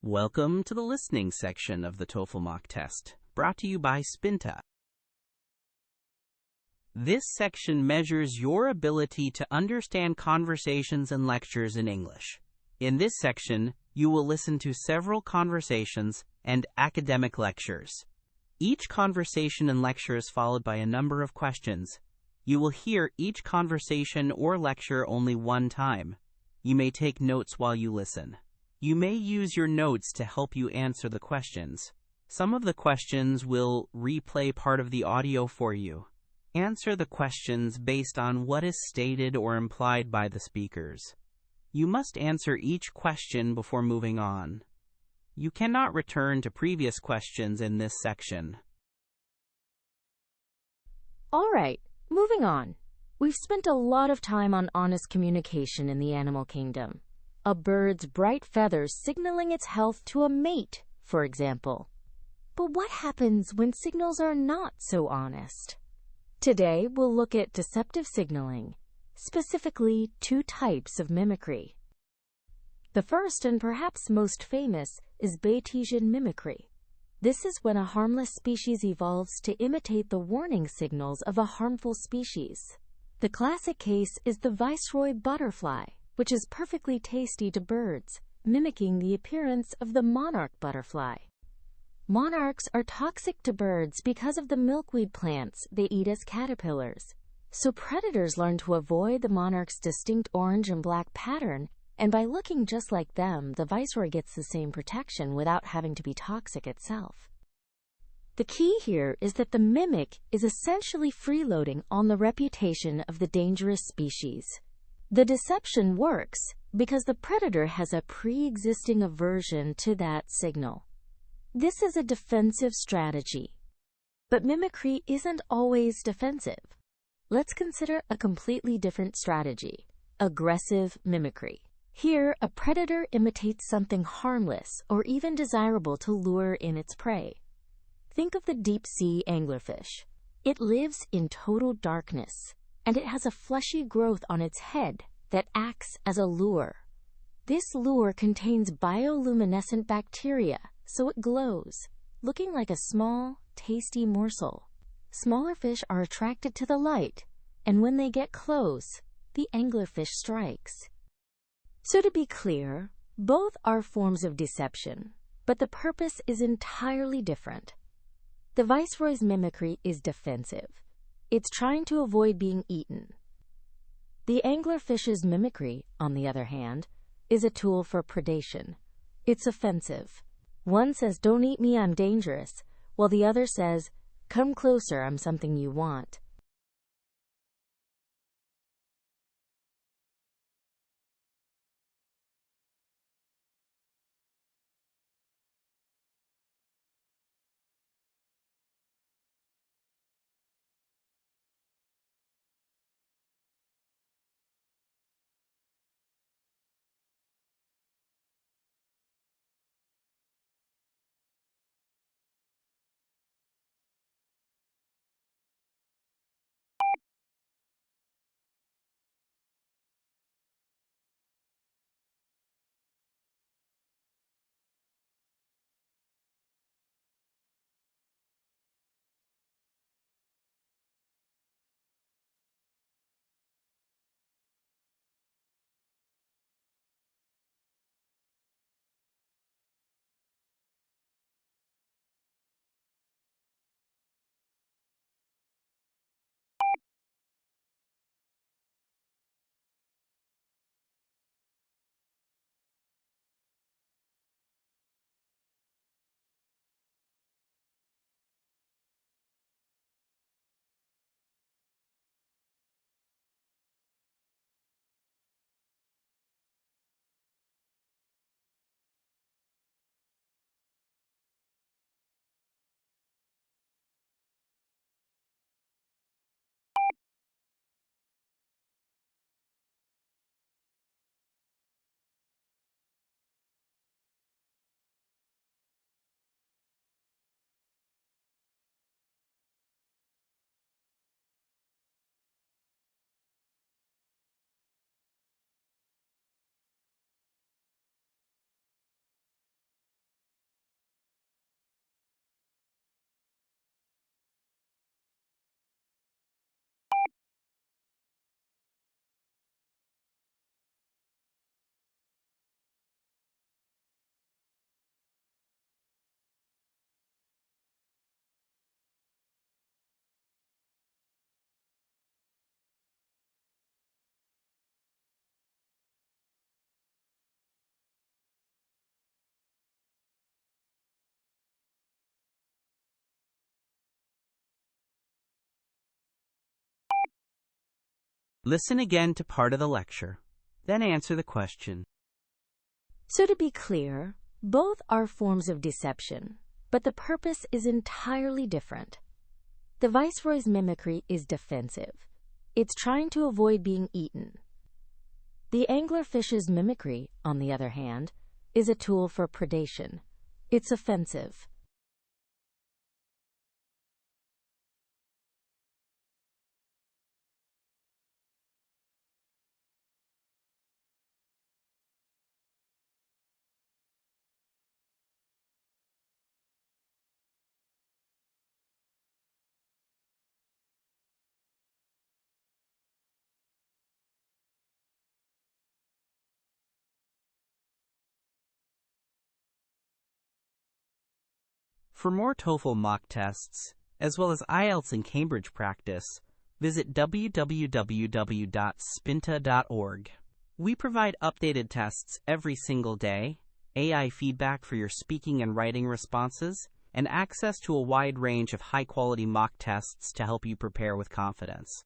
Welcome to the listening section of the TOEFL mock test, brought to you by Spinta. This section measures your ability to understand conversations and lectures in English. In this section, you will listen to several conversations and academic lectures. Each conversation and lecture is followed by a number of questions. You will hear each conversation or lecture only one time. You may take notes while you listen. You may use your notes to help you answer the questions. Some of the questions will replay part of the audio for you. Answer the questions based on what is stated or implied by the speakers. You must answer each question before moving on. You cannot return to previous questions in this section. All right, moving on. We've spent a lot of time on honest communication in the animal kingdom. A bird's bright feathers signaling its health to a mate, for example. But what happens when signals are not so honest? Today, we'll look at deceptive signaling, specifically two types of mimicry. The first and perhaps most famous is Bayesian mimicry. This is when a harmless species evolves to imitate the warning signals of a harmful species. The classic case is the viceroy butterfly, which is perfectly tasty to birds, mimicking the appearance of the monarch butterfly. Monarchs are toxic to birds because of the milkweed plants they eat as caterpillars. So predators learn to avoid the monarch's distinct orange and black pattern, and by looking just like them, the viceroy gets the same protection without having to be toxic itself. The key here is that the mimic is essentially freeloading on the reputation of the dangerous species. The deception works because the predator has a pre-existing aversion to that signal. This is a defensive strategy. But mimicry isn't always defensive. Let's consider a completely different strategy: aggressive mimicry. Here, a predator imitates something harmless or even desirable to lure in its prey. Think of the deep-sea anglerfish. It lives in total darkness, and it has a fleshy growth on its head that acts as a lure. This lure contains bioluminescent bacteria, so it glows, looking like a small, tasty morsel. Smaller fish are attracted to the light, and when they get close, the anglerfish strikes. So to be clear, both are forms of deception, but the purpose is entirely different. The viceroy's mimicry is defensive. It's trying to avoid being eaten. The anglerfish's mimicry, on the other hand, is a tool for predation. It's offensive. One says, "Don't eat me, I'm dangerous," while the other says, "Come closer, I'm something you want." Listen again to part of the lecture, then answer the question. So to be clear, both are forms of deception, but the purpose is entirely different. The viceroy's mimicry is defensive. It's trying to avoid being eaten. The anglerfish's mimicry, on the other hand, is a tool for predation. It's offensive. For more TOEFL mock tests, as well as IELTS and Cambridge practice, visit www.spinta.org. We provide updated tests every single day, AI feedback for your speaking and writing responses, and access to a wide range of high-quality mock tests to help you prepare with confidence.